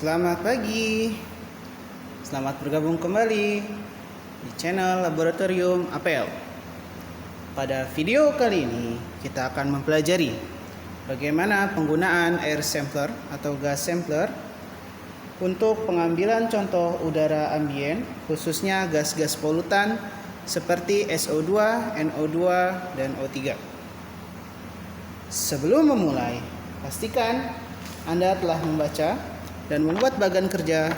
Selamat pagi, selamat bergabung kembali di channel Laboratorium APL. Pada video kali ini kita akan mempelajari bagaimana penggunaan air sampler atau gas sampler untuk pengambilan contoh udara ambien, khususnya gas-gas polutan seperti SO2, NO2, dan O3. Sebelum memulai, pastikan Anda telah membaca dan membuat bagan kerja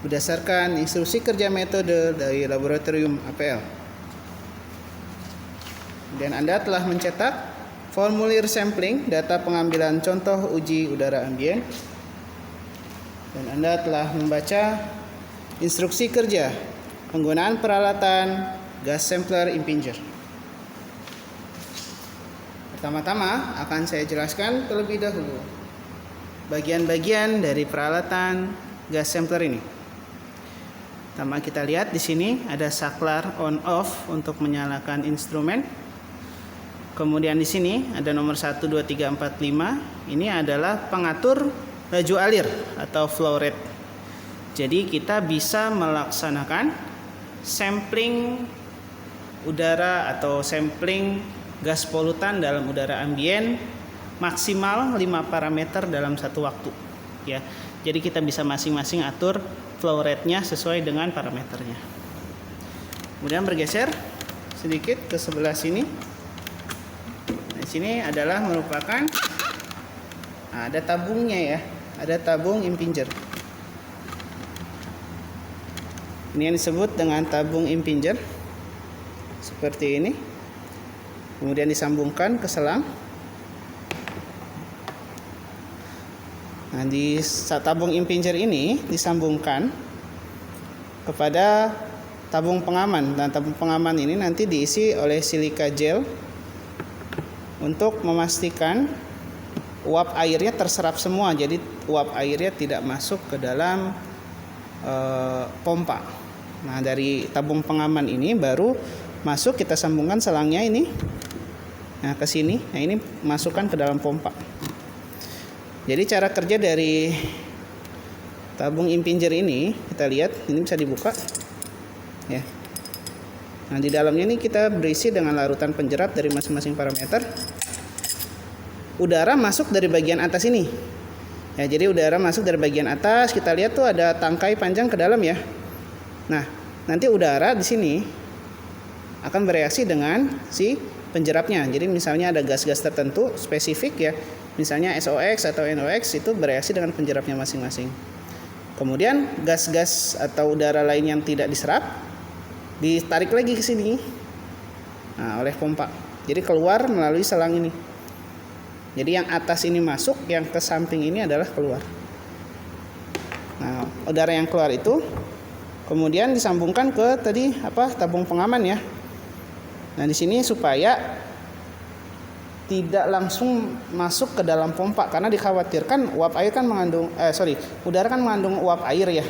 berdasarkan instruksi kerja metode dari Laboratorium APL. Dan Anda telah mencetak formulir sampling data pengambilan contoh uji udara ambien. Dan Anda telah membaca instruksi kerja penggunaan peralatan gas sampler impinger. Pertama-tama akan saya jelaskan terlebih dahulu bagian-bagian dari peralatan gas sampler ini. Pertama kita lihat di sini ada saklar on off untuk menyalakan instrumen. Kemudian di sini ada nomor 1, 2, 3, 4, 5. Ini adalah pengatur laju alir atau flow rate. Jadi kita bisa melaksanakan sampling udara atau sampling gas polutan dalam udara ambien maksimal 5 parameter dalam satu waktu, ya. Jadi kita bisa masing-masing atur flow rate-nya sesuai dengan parameternya. Kemudian bergeser sedikit ke sebelah sini. Di sini adalah merupakan ada tabungnya, ya. Ada tabung impinger. Ini yang disebut dengan tabung impinger. Seperti ini. Kemudian disambungkan ke selang. Nah, di tabung impinger ini disambungkan kepada tabung pengaman. Dan tabung pengaman ini nanti diisi oleh silika gel untuk memastikan uap airnya terserap semua. Jadi uap airnya tidak masuk ke dalam pompa. Nah, dari tabung pengaman ini baru masuk, kita sambungkan selangnya ini. Nah, ke sini. Nah, ini masukkan ke dalam pompa. Jadi cara kerja dari tabung impinger ini kita lihat, ini bisa dibuka, ya. Nah, di dalamnya ini kita berisi dengan larutan penjerap dari masing-masing parameter. Udara masuk dari bagian atas ini, ya. Jadi udara masuk dari bagian atas. Kita lihat tuh ada tangkai panjang ke dalam, ya. Nah, nanti udara di sini akan bereaksi dengan si penjerapnya. Jadi misalnya ada gas-gas tertentu spesifik, ya. Misalnya SOX atau NOX itu bereaksi dengan penjerapnya masing-masing. Kemudian gas-gas atau udara lain yang tidak diserap ditarik lagi ke sini, nah, oleh pompa. Jadi keluar melalui selang ini. Jadi yang atas ini masuk, yang ke samping ini adalah keluar. Nah, udara yang keluar itu kemudian disambungkan ke tabung pengaman, ya. Nah, di sini supaya tidak langsung masuk ke dalam pompa, karena dikhawatirkan uap air kan udara kan mengandung uap air, ya.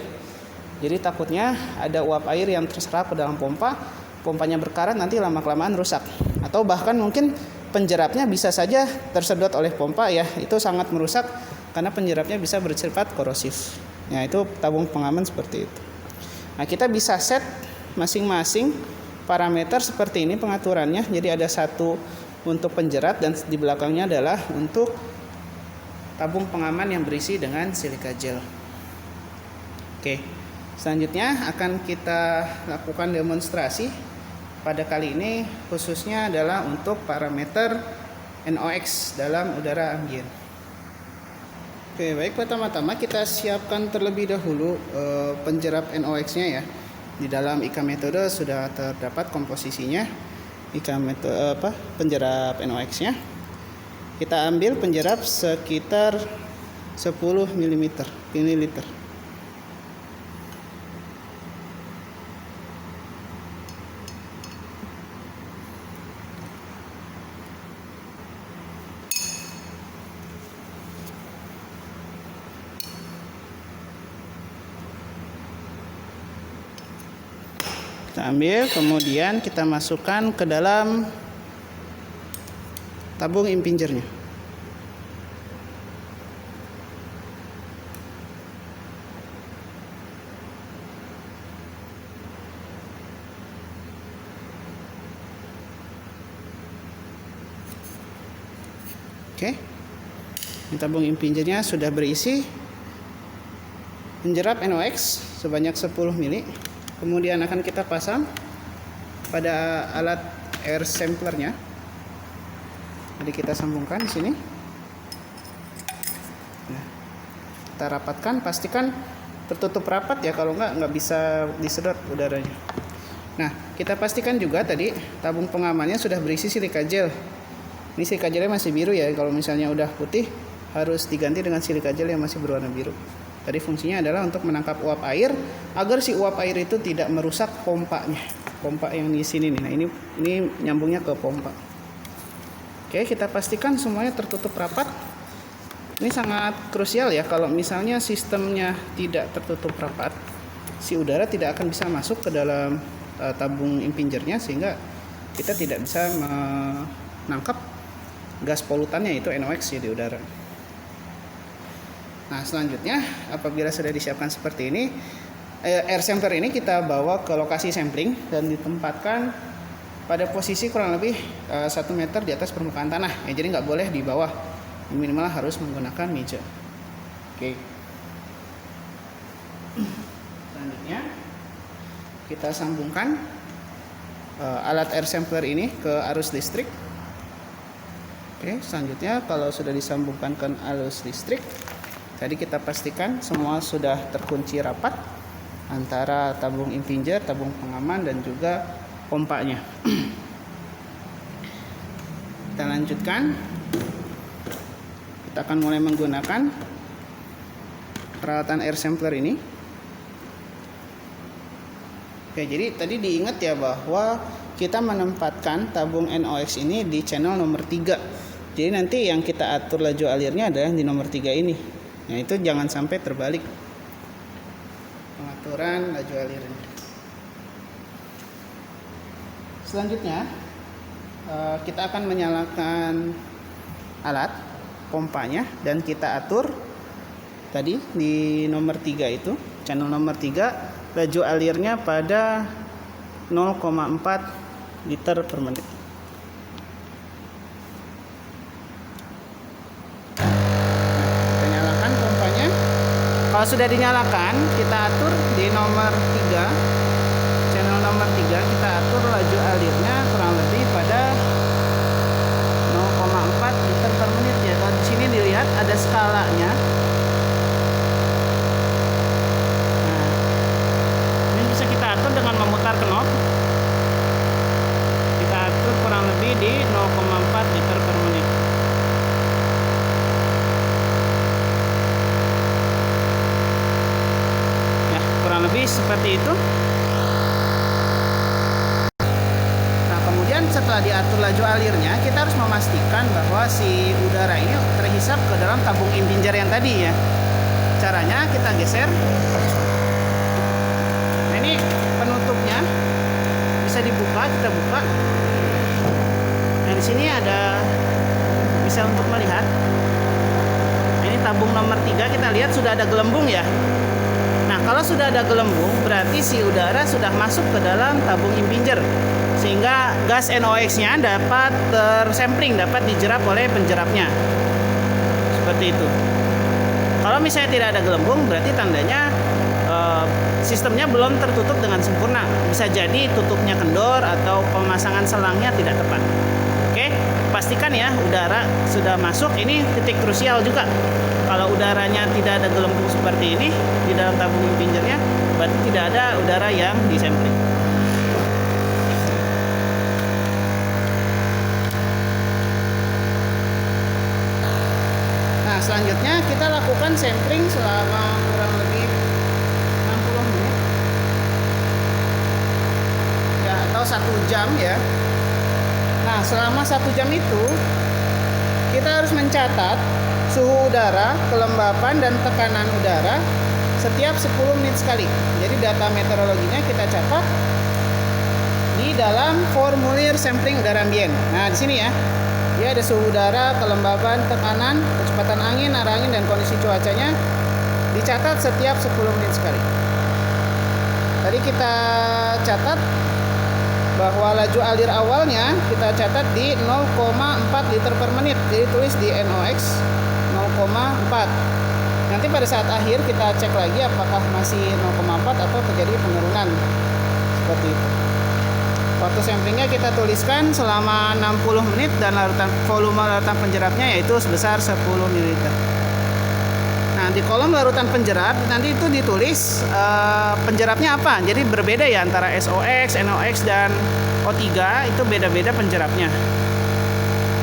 Jadi takutnya ada uap air yang terserap ke dalam pompa, pompanya berkarat, nanti lama-kelamaan rusak. Atau bahkan mungkin penjerapnya bisa saja tersedot oleh pompa, ya. Itu sangat merusak karena penjerapnya bisa bersifat korosif. Ya, itu tabung pengaman seperti itu. Nah, kita bisa set masing-masing parameter seperti ini pengaturannya. Jadi ada satu untuk penjerat dan di belakangnya adalah untuk tabung pengaman yang berisi dengan silika gel. Oke, selanjutnya akan kita lakukan demonstrasi. Pada kali ini khususnya adalah untuk parameter NOx dalam udara ambien. Oke, baik, pertama-tama kita siapkan terlebih dahulu penjerap NOx-nya, ya. Di dalam IK metode sudah terdapat komposisinya. Penjerap NOx-nya. Kita ambil penjerap sekitar 10 ml. Kita ambil, kemudian kita masukkan ke dalam tabung impingernya. Oke. Ini tabung impingernya sudah berisi penjerap NOx sebanyak 10 mili. Kemudian akan kita pasang pada alat air samplernya. Jadi kita sambungkan di sini. Nah, kita rapatkan, pastikan tertutup rapat ya, kalau nggak bisa disedot udaranya. Nah, kita pastikan juga tadi tabung pengamannya sudah berisi silika gel. Ini silika gelnya masih biru ya, kalau misalnya udah putih harus diganti dengan silika gel yang masih berwarna biru. Tadi fungsinya adalah untuk menangkap uap air agar si uap air itu tidak merusak pompanya. Pompa yang di sini nih. Nah, ini nyambungnya ke pompa. Oke, kita pastikan semuanya tertutup rapat. Ini sangat krusial ya, kalau misalnya sistemnya tidak tertutup rapat, si udara tidak akan bisa masuk ke dalam tabung impingernya, sehingga kita tidak bisa menangkap gas polutannya, yaitu NOx ya, di udara. Nah, selanjutnya apabila sudah disiapkan seperti ini, air sampler ini kita bawa ke lokasi sampling dan ditempatkan pada posisi kurang lebih 1 meter di atas permukaan tanah ya, jadi nggak boleh di bawah, minimal harus menggunakan meja. Oke. Selanjutnya kita sambungkan alat air sampler ini ke arus listrik. Oke, selanjutnya kalau sudah disambungkan ke arus listrik, tadi kita pastikan semua sudah terkunci rapat antara tabung impinger, tabung pengaman, dan juga pompanya. Kita lanjutkan. Kita akan mulai menggunakan peralatan air sampler ini. Oke, jadi tadi diingat ya bahwa kita menempatkan tabung NOx ini di channel nomor 3. Jadi nanti yang kita atur laju alirnya adalah di nomor 3 ini. Nah, itu jangan sampai terbalik pengaturan laju alirnya. Selanjutnya kita akan menyalakan alat pompanya dan kita atur tadi di nomor 3 itu, channel nomor 3, laju alirnya pada 0,4 liter per menit. Kita nyalakan pompanya. Kalau sudah dinyalakan, kita atur di nomor 3, channel nomor 3, kita atur laju alirnya kurang lebih pada 0,4 liter per menit ya. Kalau di sini dilihat ada skalanya. Nah, ini bisa kita atur dengan memutar knob. Kita atur kurang lebih di 0,4 liter per menit. Ya, kurang lebih seperti itu. Setelah diatur laju alirnya, kita harus memastikan bahwa si udara ini terhisap ke dalam tabung impinger yang tadi ya. Caranya kita geser. Nah, ini penutupnya bisa dibuka, kita buka. Nah, di sini ada bisa untuk melihat. Nah, ini tabung nomor 3, kita lihat sudah ada gelembung ya. Nah, kalau sudah ada gelembung, berarti si udara sudah masuk ke dalam tabung impinger, sehingga gas NOx-nya dapat tersampling, dapat dijerap oleh penjerapnya. Seperti itu. Kalau misalnya tidak ada gelembung, berarti tandanya sistemnya belum tertutup dengan sempurna. Bisa jadi tutupnya kendor atau pemasangan selangnya tidak tepat. Oke, pastikan ya udara sudah masuk. Ini titik krusial juga. Kalau udaranya tidak ada gelembung seperti ini di dalam tabung impingernya, berarti tidak ada udara yang disampling. Nah, selanjutnya kita lakukan sampling selama kurang lebih 60 menit ya, atau 1 jam ya. Nah, selama 1 jam itu kita harus mencatat suhu udara, kelembapan, dan tekanan udara setiap 10 menit sekali. Jadi data meteorologinya kita catat di dalam formulir sampling udara ambien. Nah, di sini ya. Dia ada suhu udara, kelembapan, tekanan, kecepatan angin, arah angin, dan kondisi cuacanya dicatat setiap 10 menit sekali. Tadi kita catat bahwa laju alir awalnya kita catat di 0,4 liter per menit. Jadi tulis di NOx 0,4. Nanti pada saat akhir kita cek lagi apakah masih 0,4 atau terjadi penurunan. Seperti itu. Waktu samplingnya kita tuliskan selama 60 menit dan volume larutan penjeratnya yaitu sebesar 10 ml. Nah, di kolom larutan penjerat nanti itu ditulis penjeratnya apa. Jadi berbeda ya antara SOX, NOx dan O3 itu beda-beda penjeratnya.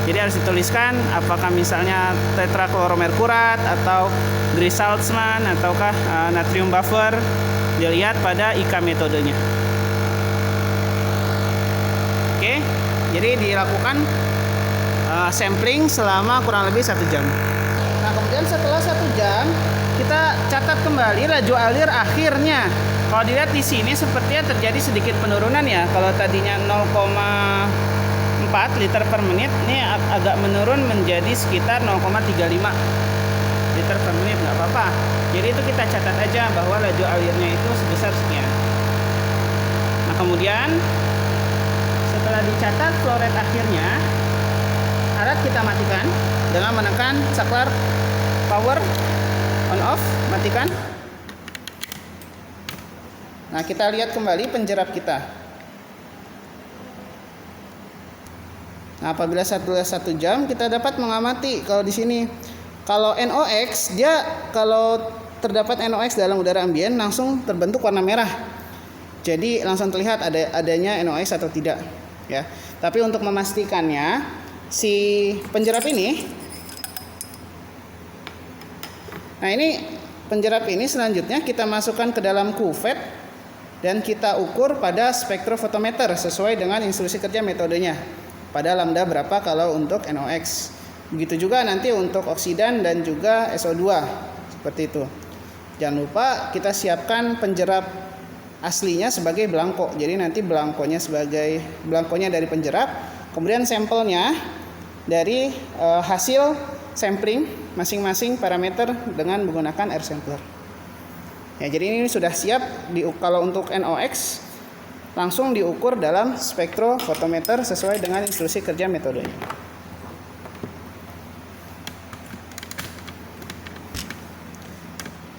Jadi harus dituliskan apakah misalnya tetrakloromerkurat atau grease Saltzman ataukah natrium buffer, dilihat pada IK metodenya. Oke, jadi dilakukan sampling selama kurang lebih 1 jam. Nah, kemudian setelah 1 jam kita catat kembali laju alir akhirnya. Kalau dilihat di sini sepertinya terjadi sedikit penurunan ya. Kalau tadinya 0,4 liter per menit, ini agak menurun menjadi sekitar 0,35 liter per menit. Nggak apa-apa. Jadi itu kita catat aja bahwa laju alirnya itu sebesar sekian. Nah, kemudian setelah dicatat flow rate akhirnya, alat kita matikan dengan menekan saklar power on off, matikan. Nah, kita lihat kembali penjerap kita. Nah, apabila setelah 1 jam kita dapat mengamati kalau di sini kalau NOx dia kalau terdapat NOx dalam udara ambien langsung terbentuk warna merah. Jadi langsung terlihat adanya NOx atau tidak ya. Tapi untuk memastikannya si penjerap ini, nah ini penjerap ini selanjutnya kita masukkan ke dalam kuvet dan kita ukur pada spektrofotometer sesuai dengan instruksi kerja metodenya pada lambda berapa kalau untuk NOx. Begitu juga nanti untuk oksidan dan juga SO2 seperti itu. Jangan lupa kita siapkan penjerap aslinya sebagai belangko. Jadi nanti belangkonya dari penjerap, kemudian sampelnya dari hasil sampling masing-masing parameter dengan menggunakan air sampler. Ya, jadi ini sudah siap kalau untuk NOx langsung diukur dalam spektrofotometer sesuai dengan instruksi kerja metodenya.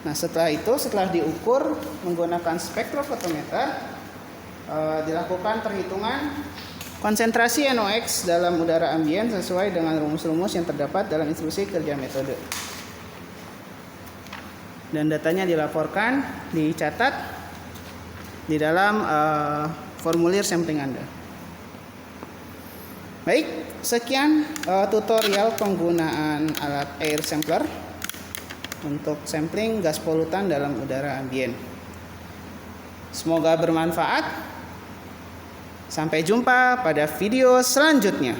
Nah, setelah diukur menggunakan spektrofotometer, dilakukan perhitungan konsentrasi NOx dalam udara ambien sesuai dengan rumus-rumus yang terdapat dalam instruksi kerja metode. Dan datanya dilaporkan, dicatat di dalam formulir sampling Anda. Baik, sekian tutorial penggunaan alat air sampler untuk sampling gas polutan dalam udara ambien. Semoga bermanfaat. Sampai jumpa pada video selanjutnya.